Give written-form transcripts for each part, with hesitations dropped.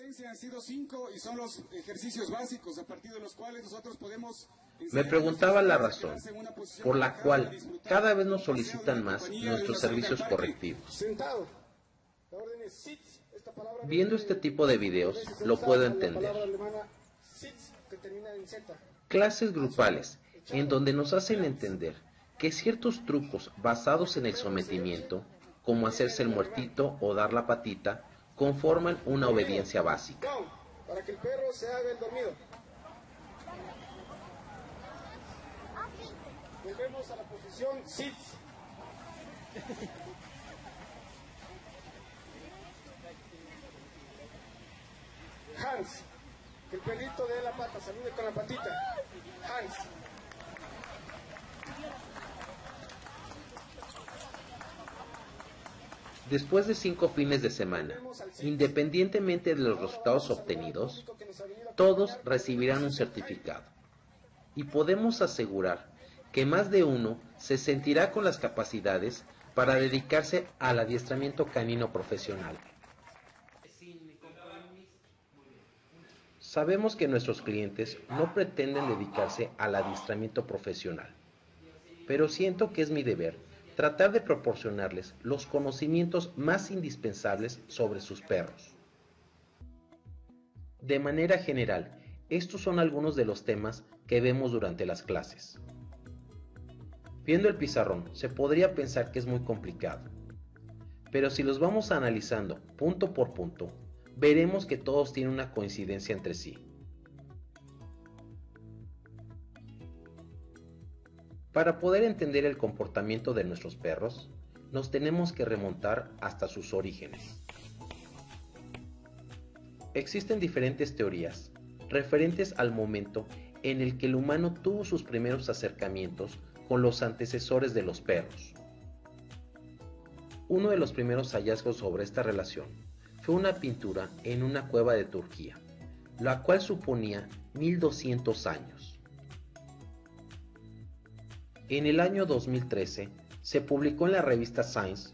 esencia han sido 5 y son los ejercicios básicos a partir de los cuales nosotros podemos... Me preguntaba la razón por la cual cada vez nos solicitan más nuestros servicios correctivos. Sentado. La orden es sit. Esta palabra Viendo este tipo de videos lo puedo entender. Clases grupales en donde nos hacen entender que ciertos trucos basados en el sometimiento, como hacerse el muertito o dar la patita, conforman una obediencia básica. Para que el perro se haga el dormido. Volvemos a la posición sit. Hands. Que el perrito dé la pata, salude con la patita. Hands. Después de 5 fines de semana, independientemente de los resultados obtenidos, todos recibirán un certificado. Y podemos asegurar que más de uno se sentirá con las capacidades para dedicarse al adiestramiento canino profesional. Sabemos que nuestros clientes no pretenden dedicarse al adiestramiento profesional, pero siento que es mi deber tratar de proporcionarles los conocimientos más indispensables sobre sus perros. De manera general, estos son algunos de los temas que vemos durante las clases. Viendo el pizarrón, se podría pensar que es muy complicado, pero si los vamos analizando punto por punto, veremos que todos tienen una coincidencia entre sí. Para poder entender el comportamiento de nuestros perros, nos tenemos que remontar hasta sus orígenes. Existen diferentes teorías referentes al momento en el que el humano tuvo sus primeros acercamientos con los antecesores de los perros. Uno de los primeros hallazgos sobre esta relación fue una pintura en una cueva de Turquía, la cual suponía 1200 años. En el año 2013 se publicó en la revista Science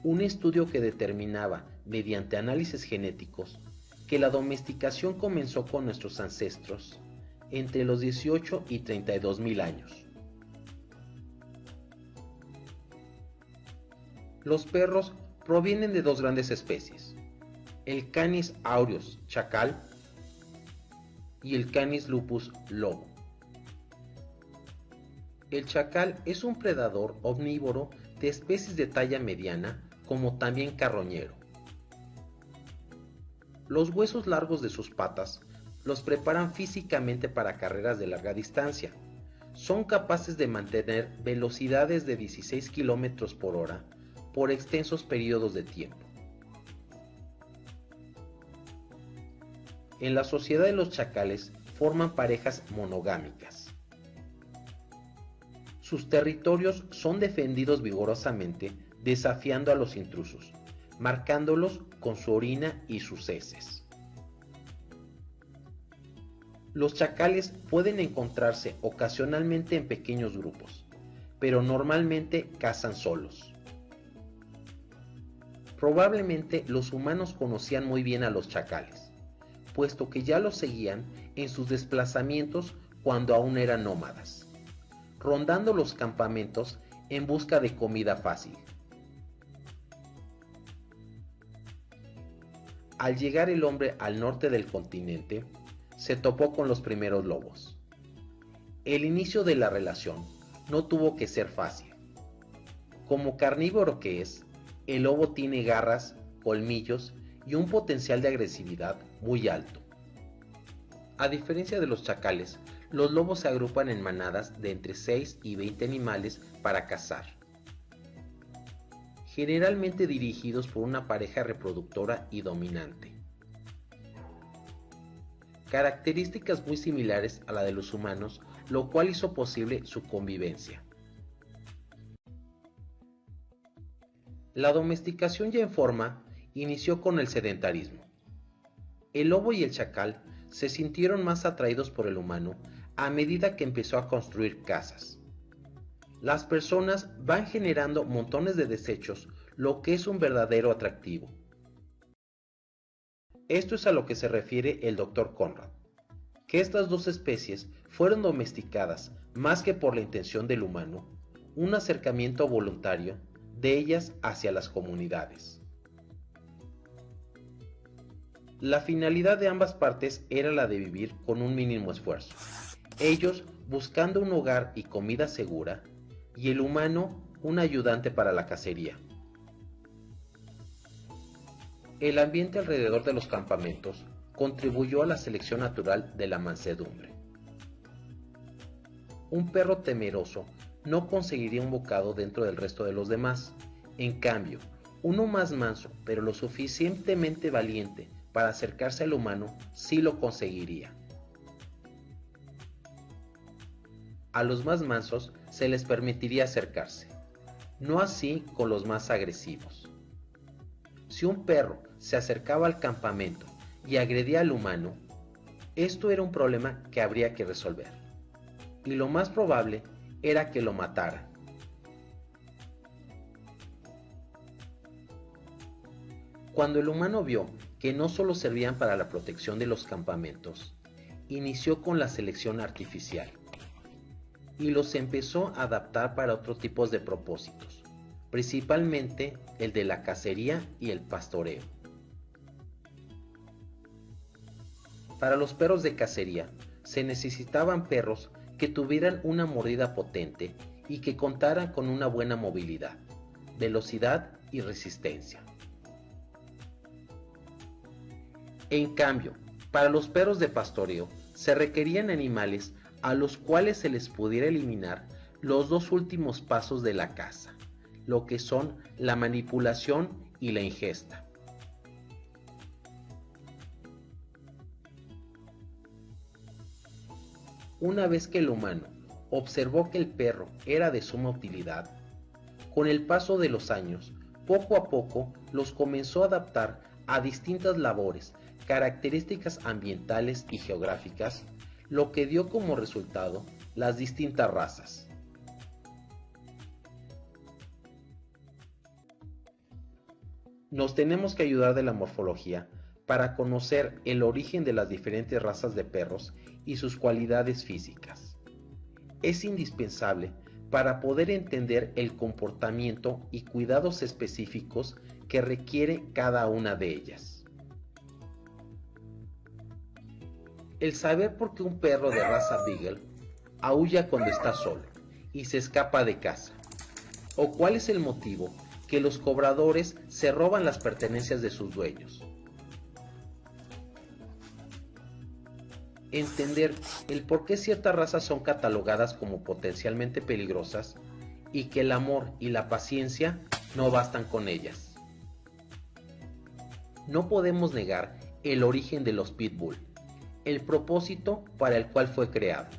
un estudio que determinaba, mediante análisis genéticos, que la domesticación comenzó con nuestros ancestros entre los 18 y 32 mil años. Los perros provienen de dos grandes especies, el Canis aureus chacal y el Canis lupus lobo. El chacal es un predador omnívoro de especies de talla mediana, como también carroñero. Los huesos largos de sus patas los preparan físicamente para carreras de larga distancia. Son capaces de mantener velocidades de 16 km por hora por extensos periodos de tiempo. En la sociedad de los chacales forman parejas monogámicas. Sus territorios son defendidos vigorosamente, desafiando a los intrusos, marcándolos con su orina y sus heces. Los chacales pueden encontrarse ocasionalmente en pequeños grupos, pero normalmente cazan solos. Probablemente los humanos conocían muy bien a los chacales, puesto que ya los seguían en sus desplazamientos cuando aún eran nómadas, rondando los campamentos en busca de comida fácil. Al llegar el hombre al norte del continente, se topó con los primeros lobos. El inicio de la relación no tuvo que ser fácil. Como carnívoro que es, el lobo tiene garras, colmillos y un potencial de agresividad muy alto. A diferencia de los chacales, los lobos se agrupan en manadas de entre 6 y 20 animales para cazar, generalmente dirigidos por una pareja reproductora y dominante. Características muy similares a la de los humanos, lo cual hizo posible su convivencia. La domesticación ya en forma inició con el sedentarismo. El lobo y el chacal se sintieron más atraídos por el humano a medida que empezó a construir casas. Las personas van generando montones de desechos, lo que es un verdadero atractivo. Esto es a lo que se refiere el Dr. Conrad, que estas dos especies fueron domesticadas más que por la intención del humano, un acercamiento voluntario de ellas hacia las comunidades. La finalidad de ambas partes era la de vivir con un mínimo esfuerzo, ellos buscando un hogar y comida segura, y el humano un ayudante para la cacería. El ambiente alrededor de los campamentos contribuyó a la selección natural de la mansedumbre. Un perro temeroso no conseguiría un bocado dentro del resto de los demás. En cambio, uno más manso, pero lo suficientemente valiente para acercarse al humano, sí lo conseguiría. A los más mansos se les permitiría acercarse, no así con los más agresivos. Si un perro se acercaba al campamento y agredía al humano, esto era un problema que habría que resolver, y lo más probable era que lo matara. Cuando el humano vio que no solo servían para la protección de los campamentos, inició con la selección artificial y los empezó a adaptar para otros tipos de propósitos, principalmente el de la cacería y el pastoreo. Para los perros de cacería se necesitaban perros que tuvieran una mordida potente y que contaran con una buena movilidad, velocidad y resistencia. En cambio, para los perros de pastoreo se requerían animales a los cuales se les pudiera eliminar los dos últimos pasos de la caza, lo que son la manipulación y la ingesta. Una vez que el humano observó que el perro era de suma utilidad, con el paso de los años, poco a poco los comenzó a adaptar a distintas labores, características ambientales y geográficas, lo que dio como resultado las distintas razas. Nos tenemos que ayudar de la morfología para conocer el origen de las diferentes razas de perros y sus cualidades físicas. Es indispensable para poder entender el comportamiento y cuidados específicos que requiere cada una de ellas. El saber por qué un perro de raza Beagle aúlla cuando está solo y se escapa de casa, o cuál es el motivo que los cobradores se roban las pertenencias de sus dueños. Entender el por qué ciertas razas son catalogadas como potencialmente peligrosas y que el amor y la paciencia no bastan con ellas. No podemos negar el origen de los pitbull, el propósito para el cual fue creado.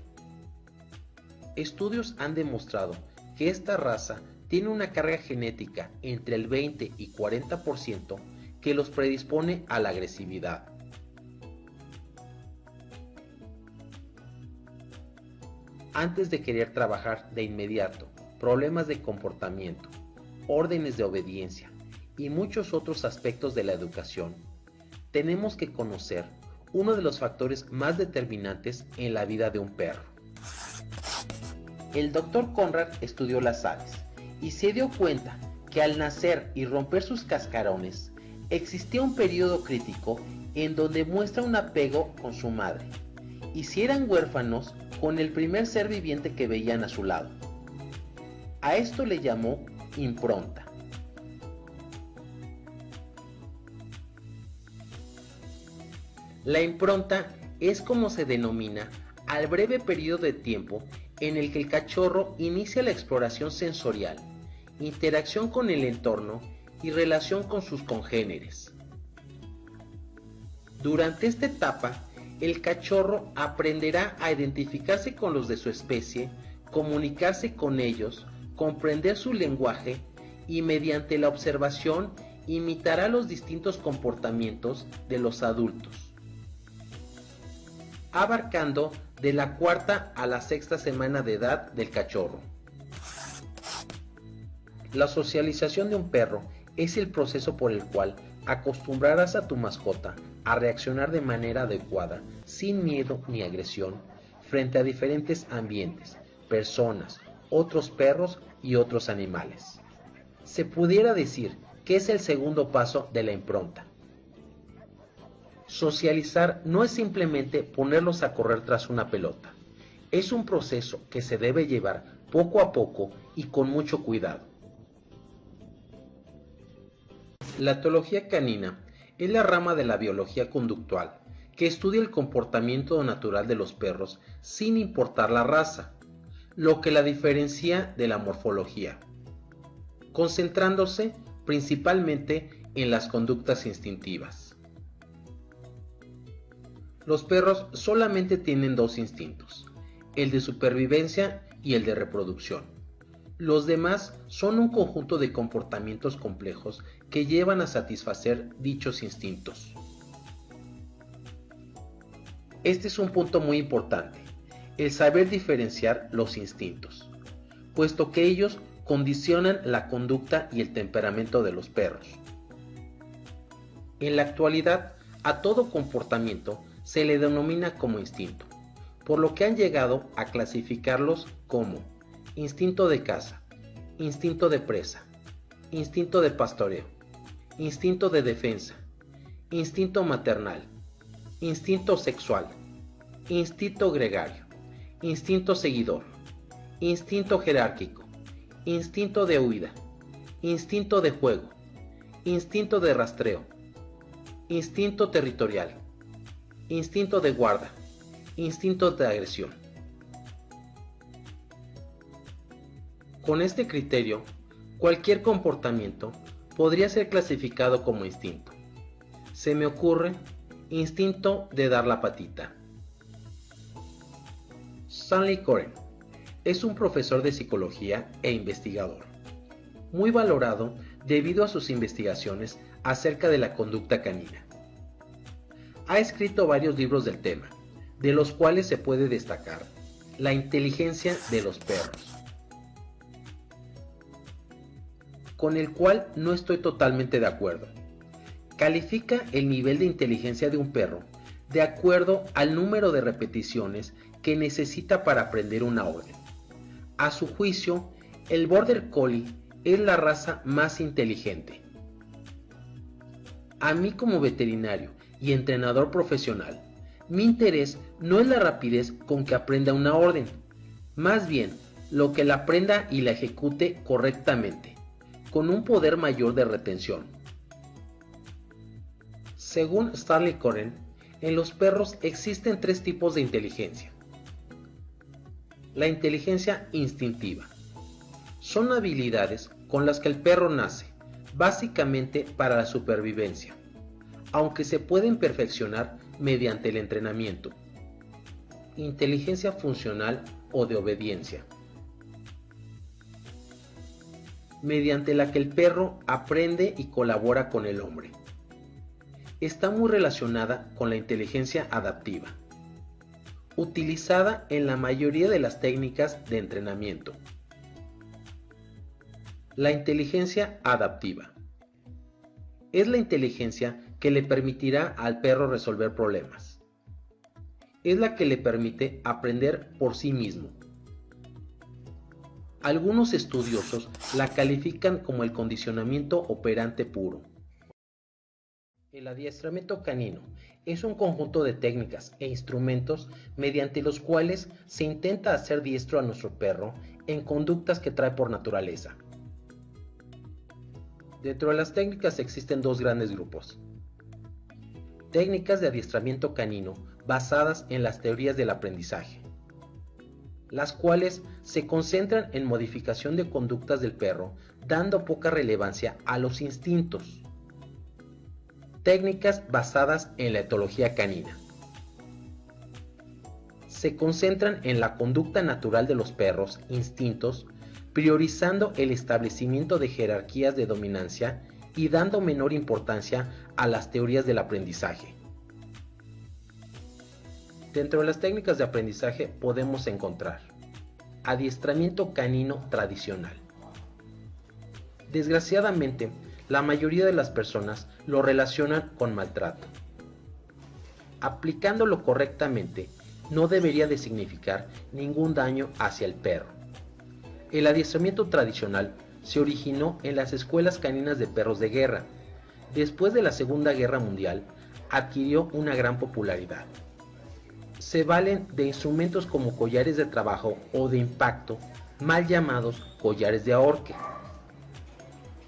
Estudios han demostrado que esta raza tiene una carga genética entre el 20 y 40% que los predispone a la agresividad. Antes de querer trabajar de inmediato problemas de comportamiento, órdenes de obediencia y muchos otros aspectos de la educación, tenemos que conocer uno de los factores más determinantes en la vida de un perro. El Dr. Conrad estudió las aves y se dio cuenta que al nacer y romper sus cascarones, existía un periodo crítico en donde muestra un apego con su madre, y si eran huérfanos, con el primer ser viviente que veían a su lado. A esto le llamó impronta. La impronta es como se denomina al breve periodo de tiempo en el que el cachorro inicia la exploración sensorial, interacción con el entorno y relación con sus congéneres. Durante esta etapa, el cachorro aprenderá a identificarse con los de su especie, comunicarse con ellos, comprender su lenguaje y mediante la observación imitará los distintos comportamientos de los adultos, abarcando de la 4ª a la 6ª semana de edad del cachorro. La socialización de un perro es el proceso por el cual acostumbrarás a tu mascota a reaccionar de manera adecuada, sin miedo ni agresión, frente a diferentes ambientes, personas, otros perros y otros animales. Se pudiera decir que es el segundo paso de la impronta. Socializar no es simplemente ponerlos a correr tras una pelota. Es un proceso que se debe llevar poco a poco y con mucho cuidado. La etología canina es la rama de la biología conductual que estudia el comportamiento natural de los perros sin importar la raza, lo que la diferencia de la morfología, concentrándose principalmente en las conductas instintivas. Los perros solamente tienen dos instintos, el de supervivencia y el de reproducción. Los demás son un conjunto de comportamientos complejos que llevan a satisfacer dichos instintos. Este es un punto muy importante, el saber diferenciar los instintos, puesto que ellos condicionan la conducta y el temperamento de los perros. En la actualidad, a todo comportamiento se le denomina como instinto, por lo que han llegado a clasificarlos como instinto de caza, instinto de presa, instinto de pastoreo, instinto de defensa, instinto maternal, instinto sexual, instinto gregario, instinto seguidor, instinto jerárquico, instinto de huida, instinto de juego, instinto de rastreo, instinto territorial, instinto de guarda, instinto de agresión. Con este criterio, cualquier comportamiento podría ser clasificado como instinto. Se me ocurre instinto de dar la patita. Stanley Coren es un profesor de psicología e investigador, muy valorado debido a sus investigaciones acerca de la conducta canina. Ha escrito varios libros del tema, de los cuales se puede destacar La inteligencia de los perros, con el cual no estoy totalmente de acuerdo. Califica el nivel de inteligencia de un perro de acuerdo al número de repeticiones que necesita para aprender una orden. A su juicio, el Border Collie es la raza más inteligente. A mí como veterinario y entrenador profesional, mi interés no es la rapidez con que aprenda una orden, más bien lo que la aprenda y la ejecute correctamente, con un poder mayor de retención. Según Stanley Coren, en los perros existen tres tipos de inteligencia. La inteligencia instintiva. Son habilidades con las que el perro nace, básicamente para la supervivencia, aunque se pueden perfeccionar mediante el entrenamiento. Inteligencia funcional o de obediencia, mediante la que el perro aprende y colabora con el hombre. Está muy relacionada con la inteligencia adaptiva, utilizada en la mayoría de las técnicas de entrenamiento. La inteligencia adaptiva es la inteligencia que le permitirá al perro resolver problemas. Es la que le permite aprender por sí mismo. Algunos estudiosos la califican como el condicionamiento operante puro. El adiestramiento canino es un conjunto de técnicas e instrumentos mediante los cuales se intenta hacer diestro a nuestro perro en conductas que trae por naturaleza. Dentro de las técnicas existen dos grandes grupos. Técnicas de adiestramiento canino basadas en las teorías del aprendizaje, las cuales se concentran en modificación de conductas del perro, dando poca relevancia a los instintos. Técnicas basadas en la etología canina. Se concentran en la conducta natural de los perros, instintos, priorizando el establecimiento de jerarquías de dominancia y dando menor importancia a las teorías del aprendizaje. Dentro de las técnicas de aprendizaje podemos encontrar adiestramiento canino tradicional. Desgraciadamente, la mayoría de las personas lo relacionan con maltrato. aplicándolo correctamente, no debería de significar ningún daño hacia el perro. El adiestramiento tradicional se originó en las escuelas caninas de perros de guerra. Después de la Segunda Guerra Mundial, adquirió una gran popularidad. Se valen de instrumentos como collares de trabajo o de impacto, mal llamados collares de ahorque.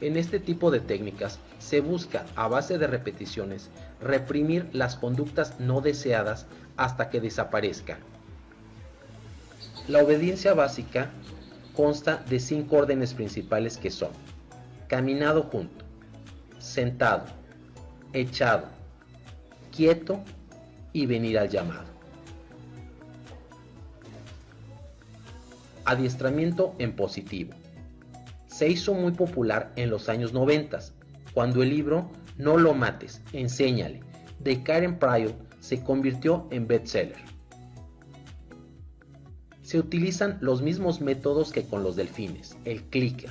En este tipo de técnicas se busca, a base de repeticiones, reprimir las conductas no deseadas hasta que desaparezcan. La obediencia básica consta de 5 órdenes principales que son: caminado junto, sentado, echado, quieto y venir al llamado. Adiestramiento en positivo. Se hizo muy popular en los años 90, cuando el libro No lo mates, enséñale, de Karen Pryor, se convirtió en bestseller. Se utilizan los mismos métodos que con los delfines, el clicker.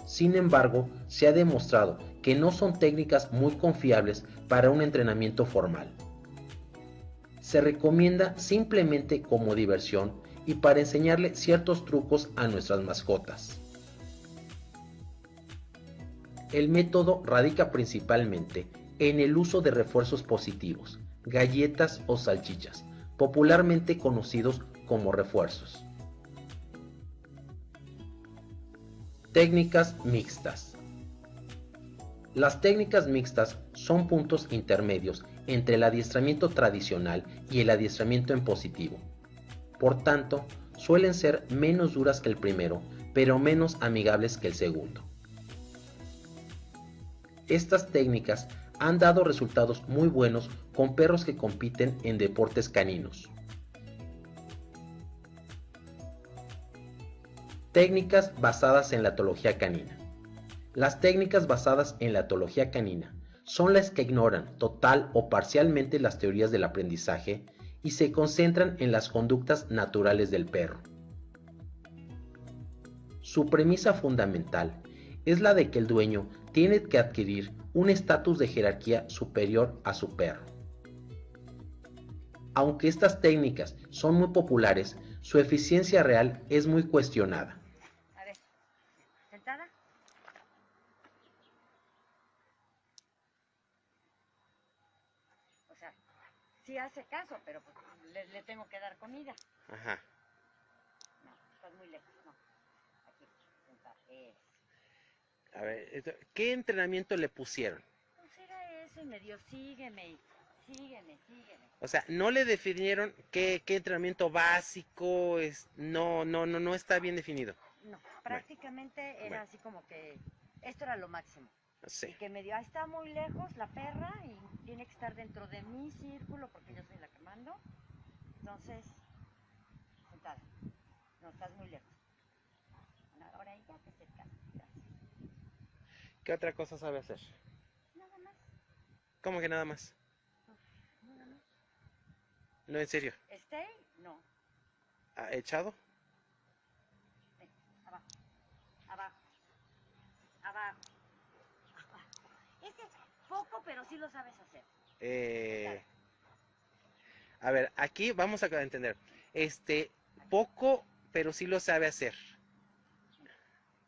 Sin embargo, se ha demostrado que no son técnicas muy confiables para un entrenamiento formal. Se recomienda simplemente como diversión y para enseñarle ciertos trucos a nuestras mascotas. El método radica principalmente en el uso de refuerzos positivos, galletas o salchichas, popularmente conocidos como refuerzos. Técnicas mixtas. Las técnicas mixtas son puntos intermedios entre el adiestramiento tradicional y el adiestramiento en positivo. Por tanto, suelen ser menos duras que el primero, pero menos amigables que el segundo. Estas técnicas han dado resultados muy buenos con perros que compiten en deportes caninos. Técnicas basadas en la etología canina. Las técnicas basadas en la etología canina son las que ignoran total o parcialmente las teorías del aprendizaje y se concentran en las conductas naturales del perro. Su premisa fundamental es la de que el dueño tiene que adquirir un estatus de jerarquía superior a su perro. Aunque estas técnicas son muy populares, su eficiencia real es muy cuestionada. A ver, ¿sentada? O sea, sí hace caso, pero pues le tengo que dar comida. Ajá. No, estás muy lejos, no. Aquí, sentada. A ver, ¿qué entrenamiento le pusieron? Pues era ese, medio sígueme, sígueme. O sea, no le definieron qué entrenamiento básico es, no está bien definido. No, prácticamente era así como que esto era lo máximo. Sí. Y que me dio, está muy lejos la perra y tiene que estar dentro de mi círculo porque yo soy la que mando. Entonces, sentada. No, estás muy lejos. Ahora ya te acercas. Gracias. ¿Qué otra cosa sabe hacer? Nada más. ¿Cómo que nada más? Nada más. No, en serio. ¿Stay? No. ¿Echado? Ven, abajo. Abajo. Abajo. Abajo. Ese es poco, pero sí lo sabes hacer. A ver, aquí vamos a entender. Poco, pero sí lo sabe hacer.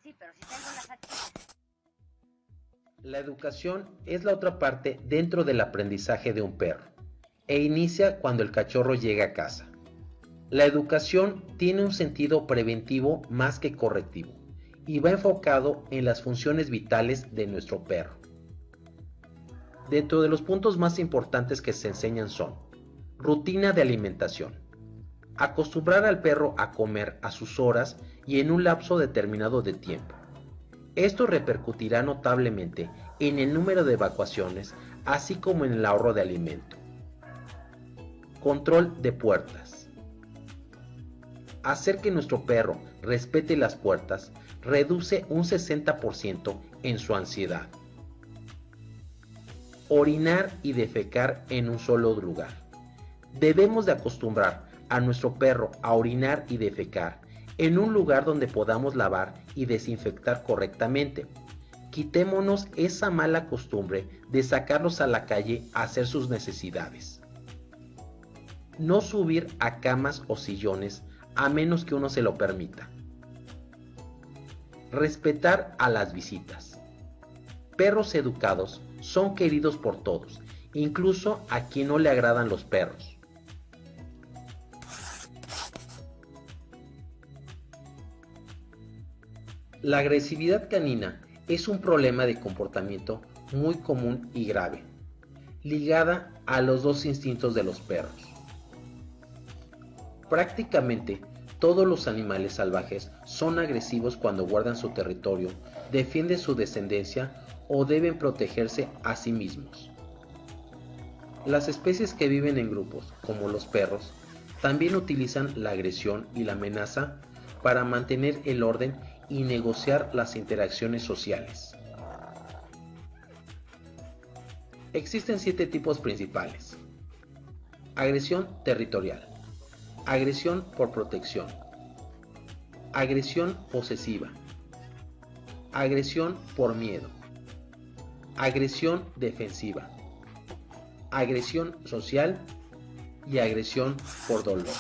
Sí, pero si tengo las acciones. La educación es la otra parte dentro del aprendizaje de un perro, e inicia cuando el cachorro llega a casa. La educación tiene un sentido preventivo más que correctivo, y va enfocado en las funciones vitales de nuestro perro. Dentro de los puntos más importantes que se enseñan son: rutina de alimentación, acostumbrar al perro a comer a sus horas y en un lapso determinado de tiempo. Esto repercutirá notablemente en el número de evacuaciones, así como en el ahorro de alimento. Control de puertas. Hacer que nuestro perro respete las puertas reduce un 60% en su ansiedad. Orinar y defecar en un solo lugar. Debemos de acostumbrar a nuestro perro a orinar y defecar en un lugar donde podamos lavar y desinfectar correctamente. Quitémonos esa mala costumbre de sacarlos a la calle a hacer sus necesidades. No subir a camas o sillones a menos que uno se lo permita. Respetar a las visitas. Perros educados son queridos por todos, incluso a quien no le agradan los perros. La agresividad canina es un problema de comportamiento muy común y grave, ligada a los dos instintos de los perros. Prácticamente todos los animales salvajes son agresivos cuando guardan su territorio, defienden su descendencia o deben protegerse a sí mismos. Las especies que viven en grupos, como los perros, también utilizan la agresión y la amenaza para mantener el orden y negociar las interacciones sociales. Existen 7 tipos principales. Agresión territorial, agresión por protección, agresión posesiva, agresión por miedo, agresión defensiva, agresión social y agresión por dolor.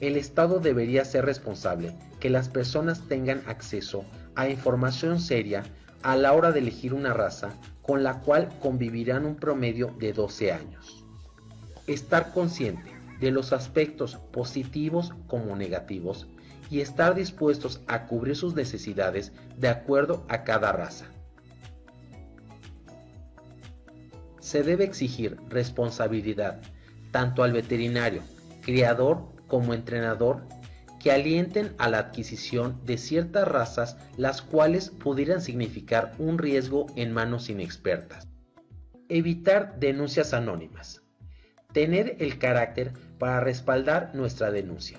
El Estado debería ser responsable que las personas tengan acceso a información seria a la hora de elegir una raza con la cual convivirán un promedio de 12 años. Estar consciente de los aspectos positivos como negativos y estar dispuestos a cubrir sus necesidades de acuerdo a cada raza. Se debe exigir responsabilidad tanto al veterinario, criador como entrenador que alienten a la adquisición de ciertas razas las cuales pudieran significar un riesgo en manos inexpertas. Evitar denuncias anónimas. Tener el carácter para respaldar nuestra denuncia.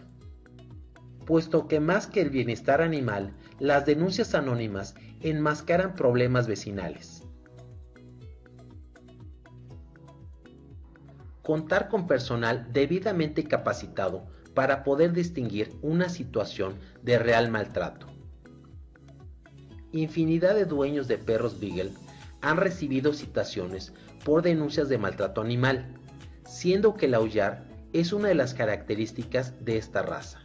Puesto que más que el bienestar animal, las denuncias anónimas enmascaran problemas vecinales. Contar con personal debidamente capacitado para poder distinguir una situación de real maltrato. Infinidad de dueños de perros Beagle han recibido citaciones por denuncias de maltrato animal, siendo que el aullar es una de las características de esta raza.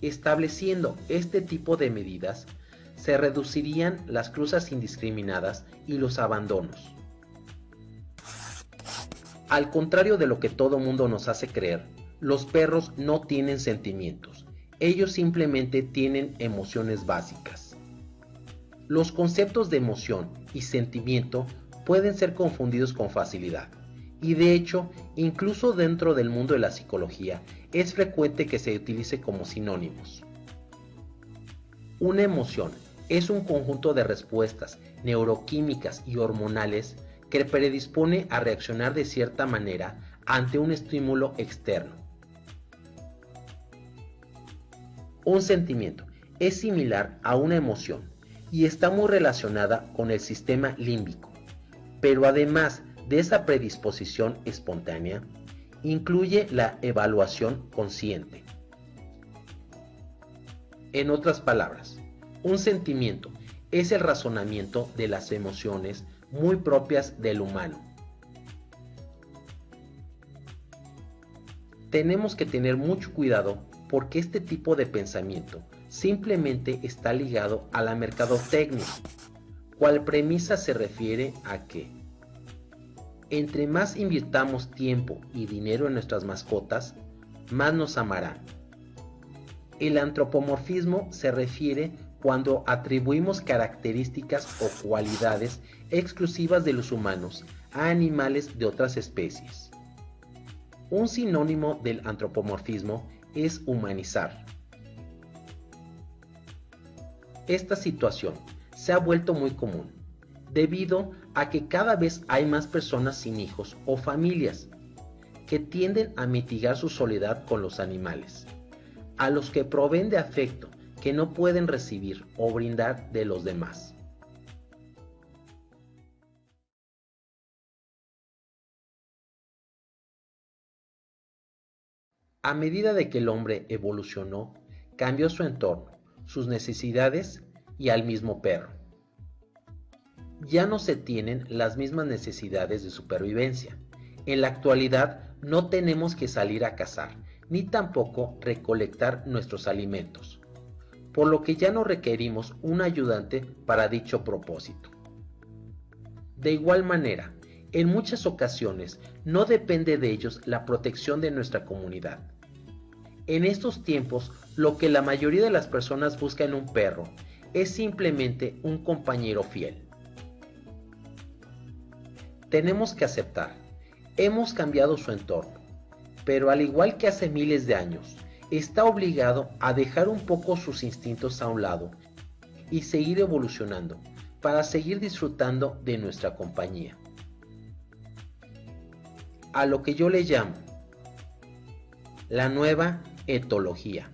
Estableciendo este tipo de medidas, se reducirían las cruzas indiscriminadas y los abandonos. Al contrario de lo que todo mundo nos hace creer, los perros no tienen sentimientos, ellos simplemente tienen emociones básicas. Los conceptos de emoción y sentimiento pueden ser confundidos con facilidad, y de hecho, incluso dentro del mundo de la psicología, es frecuente que se utilice como sinónimos. Una emoción es un conjunto de respuestas neuroquímicas y hormonales que predispone a reaccionar de cierta manera ante un estímulo externo. Un sentimiento es similar a una emoción y está muy relacionada con el sistema límbico, pero además de esa predisposición espontánea, incluye la evaluación consciente. En otras palabras, un sentimiento es el razonamiento de las emociones muy propias del humano. Tenemos que tener mucho cuidado porque este tipo de pensamiento simplemente está ligado a la mercadotecnia, cual premisa se refiere a que entre más invirtamos tiempo y dinero en nuestras mascotas, más nos amarán. El antropomorfismo se refiere cuando atribuimos características o cualidades exclusivas de los humanos a animales de otras especies. Un sinónimo del antropomorfismo es humanizar. Esta situación se ha vuelto muy común, debido a que cada vez hay más personas sin hijos o familias que tienden a mitigar su soledad con los animales, a los que proveen de afecto que no pueden recibir o brindar de los demás. A medida de que el hombre evolucionó, cambió su entorno, sus necesidades y al mismo perro. Ya no se tienen las mismas necesidades de supervivencia. En la actualidad no tenemos que salir a cazar, ni tampoco recolectar nuestros alimentos, por lo que ya no requerimos un ayudante para dicho propósito. De igual manera, en muchas ocasiones no depende de ellos la protección de nuestra comunidad. En estos tiempos, lo que la mayoría de las personas busca en un perro es simplemente un compañero fiel. Tenemos que aceptar, hemos cambiado su entorno, pero al igual que hace miles de años, está obligado a dejar un poco sus instintos a un lado y seguir evolucionando para seguir disfrutando de nuestra compañía. A lo que yo le llamo la nueva etología.